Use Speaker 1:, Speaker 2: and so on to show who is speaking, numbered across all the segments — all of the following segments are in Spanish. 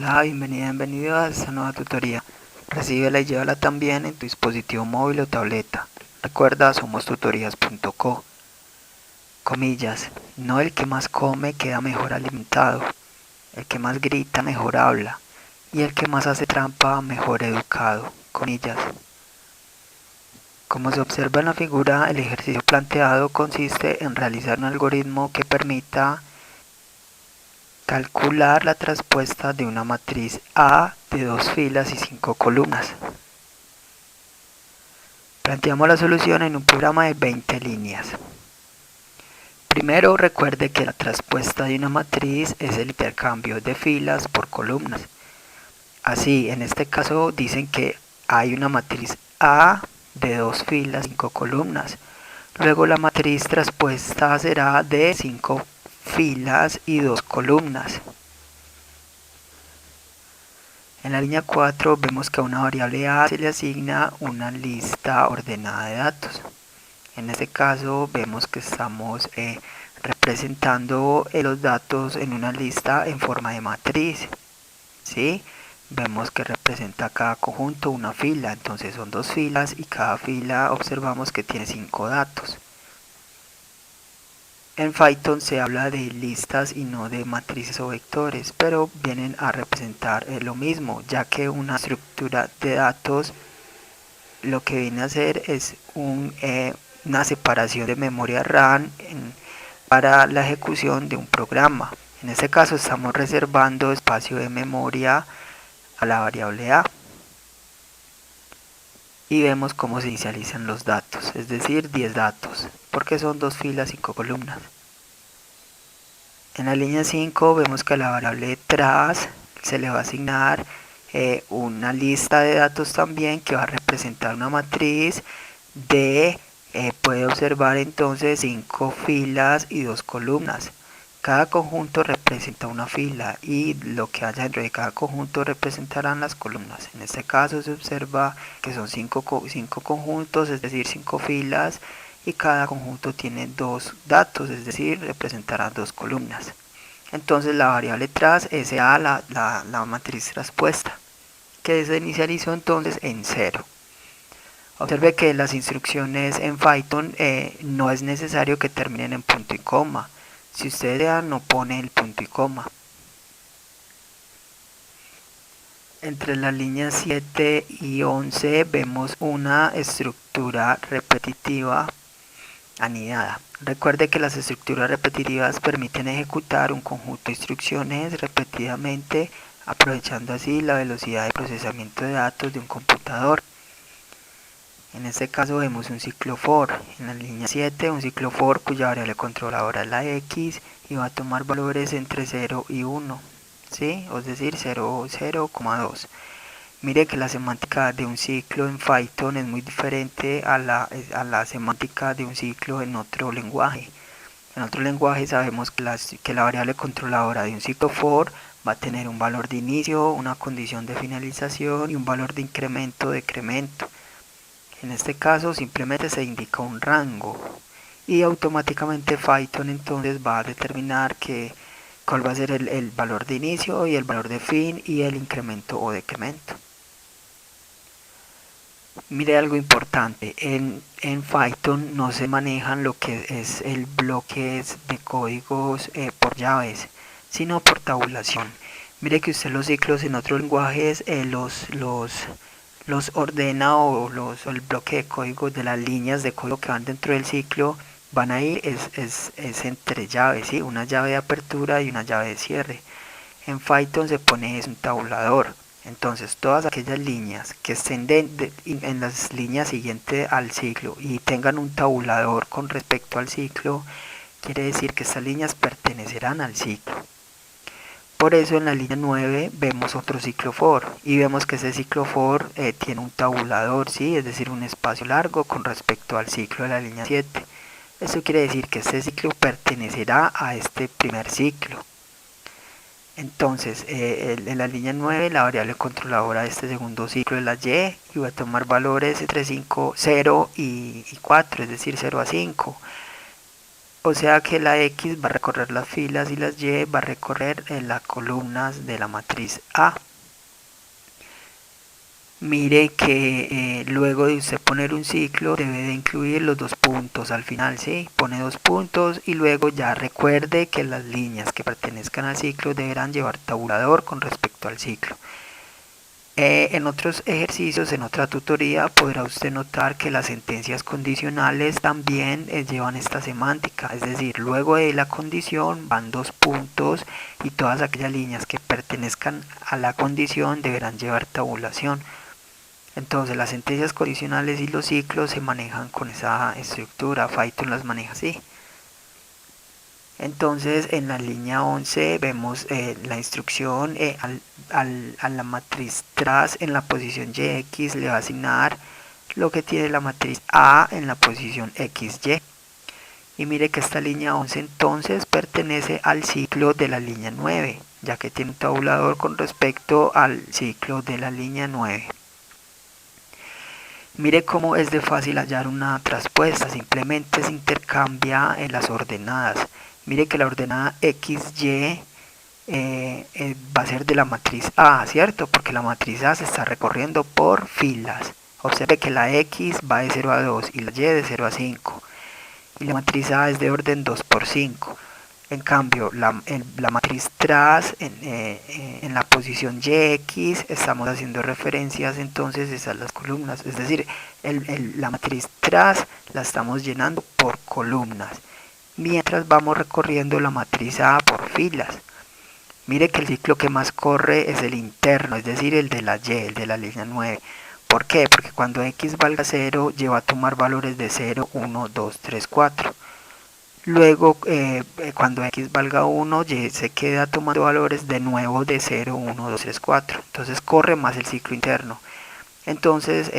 Speaker 1: Hola, bienvenido a esta nueva tutoría. Recíbela y llévala también en tu dispositivo móvil o tableta. Recuerda, somos tutorías.co. Comillas, no el que más come queda mejor alimentado, el que más grita mejor habla, y el que más hace trampa mejor educado. Comillas. Como se observa en la figura, el ejercicio planteado consiste en realizar un algoritmo que permita calcular la traspuesta de una matriz A de 2 filas y 5 columnas. Planteamos la solución en un programa de 20 líneas. Primero, recuerde que la traspuesta de una matriz es el intercambio de filas por columnas. Así, en este caso dicen que hay una matriz A de 2 filas y 5 columnas. Luego la matriz traspuesta será de 5 filas y 2 columnas. En la línea 4 vemos que a una variable A se le asigna una lista ordenada de datos. En este caso vemos que estamos representando los datos en una lista en forma de matriz. ¿Sí? Vemos que representa cada conjunto una fila, entonces son 2 filas y cada fila observamos que tiene 5 datos. En Python se habla de listas y no de matrices o vectores, pero vienen a representar lo mismo, ya que una estructura de datos lo que viene a hacer es una separación de memoria RAM para la ejecución de un programa. En este caso estamos reservando espacio de memoria a la variable A. Y vemos cómo se inicializan los datos, es decir, 10 datos, porque son 2 filas y 5 columnas. En la línea 5 vemos que a la variable tras se le va a asignar una lista de datos también que va a representar una matriz de, puede observar entonces 5 filas y 2 columnas. Cada conjunto representa una fila y lo que haya dentro de cada conjunto representarán las columnas. En este caso se observa que son 5 conjuntos, es decir, 5 filas, y cada conjunto tiene 2 datos, es decir, representará 2 columnas. Entonces la variable tras es la matriz traspuesta, que se inicializó entonces en 0. Observe que las instrucciones en Python no es necesario que terminen en punto y coma. Si usted vea, no pone el punto y coma. Entre las líneas 7 y 11 vemos una estructura repetitiva anidada. Recuerde que las estructuras repetitivas permiten ejecutar un conjunto de instrucciones repetidamente, aprovechando así la velocidad de procesamiento de datos de un computador. En este caso vemos un ciclo for. En la línea 7, un ciclo for cuya variable controladora es la x y va a tomar valores entre 0 y 1, ¿sí? Es decir, 0, 0,2. Mire que la semántica de un ciclo en Python es muy diferente a la semántica de un ciclo en otro lenguaje. En otro lenguaje sabemos que la variable controladora de un ciclo for va a tener un valor de inicio, una condición de finalización y un valor de incremento o decremento. En este caso simplemente se indica un rango y automáticamente Python entonces va a determinar cuál va a ser el valor de inicio y el valor de fin y el incremento o decremento. Mire algo importante, en Python no se manejan lo que es el bloque de códigos por llaves, sino por tabulación. Mire que usted los ciclos en otros lenguajes los ordena o el bloque de código de las líneas de código que van dentro del ciclo van a ir es entre llaves, ¿sí? Una llave de apertura y una llave de cierre. En Python se pone un tabulador. Entonces todas aquellas líneas que estén en las líneas siguientes al ciclo y tengan un tabulador con respecto al ciclo, quiere decir que estas líneas pertenecerán al ciclo. Por eso en la línea 9 vemos otro ciclo for y vemos que ese ciclo for tiene un tabulador, ¿sí? Es decir, un espacio largo con respecto al ciclo de la línea 7. Eso quiere decir que este ciclo pertenecerá a este primer ciclo. Entonces, en la línea 9 la variable controladora de este segundo ciclo es la y va a tomar valores entre 0 y 4, es decir, 0 a 5. O sea que la X va a recorrer las filas y las Y va a recorrer las columnas de la matriz A. Mire que luego de usted poner un ciclo debe de incluir los dos puntos al final, ¿sí? Pone dos puntos y luego ya recuerde que las líneas que pertenezcan al ciclo deberán llevar tabulador con respecto al ciclo. En otros ejercicios, en otra tutoría, podrá usted notar que las sentencias condicionales también llevan esta semántica, es decir, luego de la condición van dos puntos y todas aquellas líneas que pertenezcan a la condición deberán llevar tabulación. Entonces las sentencias condicionales y los ciclos se manejan con esa estructura, Python las maneja así. Entonces en la línea 11 vemos la instrucción a la matriz tras en la posición YX le va a asignar lo que tiene la matriz A en la posición XY. Y mire que esta línea 11 entonces pertenece al ciclo de la línea 9, ya que tiene un tabulador con respecto al ciclo de la línea 9. Mire cómo es de fácil hallar una traspuesta, simplemente se intercambia en las ordenadas. Mire que la ordenada XY va a ser de la matriz A, ¿cierto? Porque la matriz A se está recorriendo por filas. Observe que la X va de 0 a 2 y la Y de 0 a 5. Y la matriz A es de orden 2 por 5. En cambio, la matriz tras en la posición YX estamos haciendo referencias entonces a las columnas, es decir, la matriz tras la estamos llenando por columnas, mientras vamos recorriendo la matriz A por filas. Mire que el ciclo que más corre es el interno, es decir, el de la Y, el de la línea 9. ¿Por qué? Porque cuando X valga 0, lleva a tomar valores de 0, 1, 2, 3, 4. Luego, cuando X valga 1, Y se queda tomando valores de nuevo de 0, 1, 2, 3, 4. Entonces corre más el ciclo interno. Entonces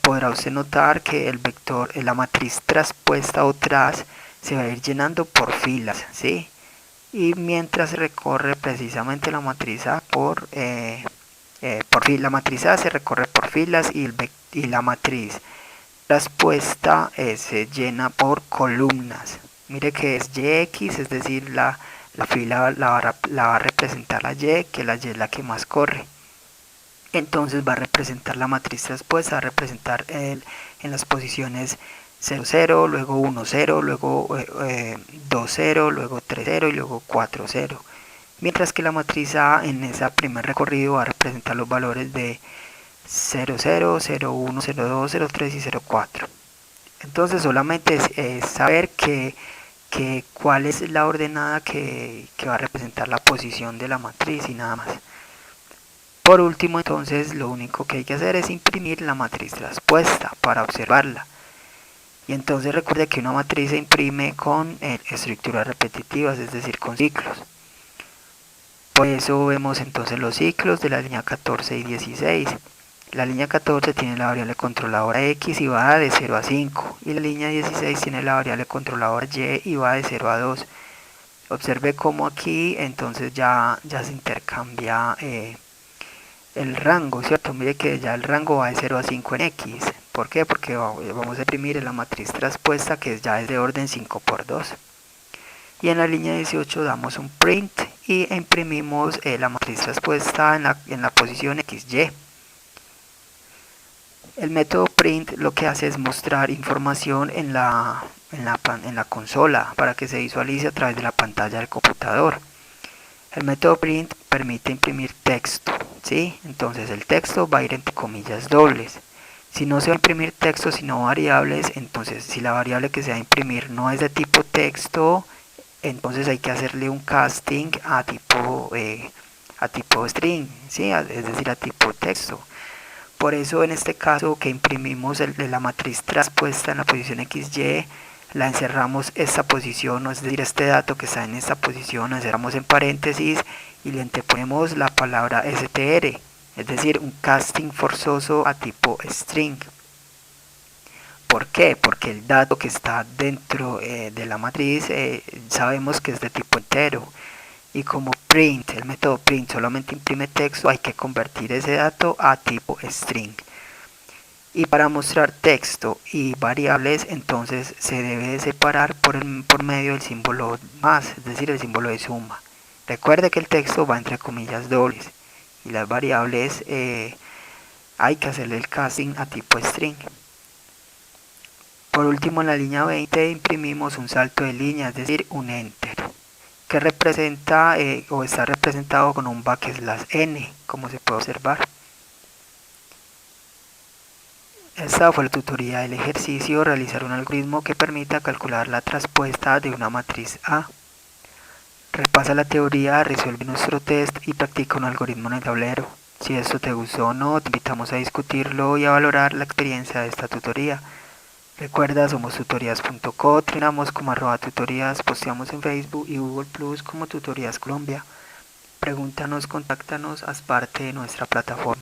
Speaker 1: podrá usted notar que el vector, la matriz traspuesta o tras, se va a ir llenando por filas, ¿sí? Y mientras recorre precisamente la matriz A la matriz A se recorre por filas y la matriz traspuesta se llena por columnas. Mire que es YX, es decir, la fila la va a representar la Y, que la Y es la que más corre. Entonces va a representar la matriz traspuesta, va a representar en las posiciones 0, 0, luego 1, 0, luego 2, 0, luego 3, 0 y luego 4, 0. Mientras que la matriz A en ese primer recorrido va a representar los valores de 0, 0, 0, 1, 0, 2, 0, 3 y 0, 4. Entonces solamente es saber cuál es la ordenada que va a representar la posición de la matriz y nada más. Por último, entonces lo único que hay que hacer es imprimir la matriz traspuesta para observarla. Y entonces recuerde que una matriz se imprime con estructuras repetitivas, es decir, con ciclos. Por eso vemos entonces los ciclos de la línea 14 y 16. La línea 14 tiene la variable controladora X y va de 0 a 5. Y la línea 16 tiene la variable controladora Y y va de 0 a 2. Observe cómo aquí entonces ya se intercambia el rango, ¿cierto? Mire que ya el rango va de 0 a 5 en X. ¿Por qué? Porque vamos a imprimir en la matriz traspuesta que ya es de orden 5 por 2. Y en la línea 18 damos un print y imprimimos la matriz traspuesta en la posición XY. El método print lo que hace es mostrar información en la consola para que se visualice a través de la pantalla del computador. El método print permite imprimir texto, ¿sí? Entonces el texto va a ir entre comillas dobles. Si no se va a imprimir texto sino variables, entonces si la variable que se va a imprimir no es de tipo texto, entonces hay que hacerle un casting a tipo string, ¿sí? Es decir, a tipo texto. Por eso en este caso que imprimimos la matriz traspuesta en la posición XY, la encerramos esta posición, es decir, este dato que está en esta posición, la encerramos en paréntesis y le anteponemos la palabra str, es decir, un casting forzoso a tipo string. ¿Por qué? Porque el dato que está dentro de la matriz sabemos que es de tipo entero. Y como print, el método print solamente imprime texto, hay que convertir ese dato a tipo string. Y para mostrar texto y variables, entonces se debe de separar por medio del símbolo más, es decir, el símbolo de suma. Recuerde que el texto va entre comillas dobles y las variables hay que hacerle el casting a tipo string. Por último, en la línea 20 imprimimos un salto de línea, es decir, un enter, que representa o está representado con un backslash n, como se puede observar. Esta fue la tutoría del ejercicio: realizar un algoritmo que permita calcular la traspuesta de una matriz A. Repasa la teoría, resuelve nuestro test y practica un algoritmo en el tablero. Si esto te gustó o no, te invitamos a discutirlo y a valorar la experiencia de esta tutoría. Recuerda, somos tutorías.co, trinamos como @tutorías, posteamos en Facebook y Google Plus como Tutorías Colombia. Pregúntanos, contáctanos, haz parte de nuestra plataforma.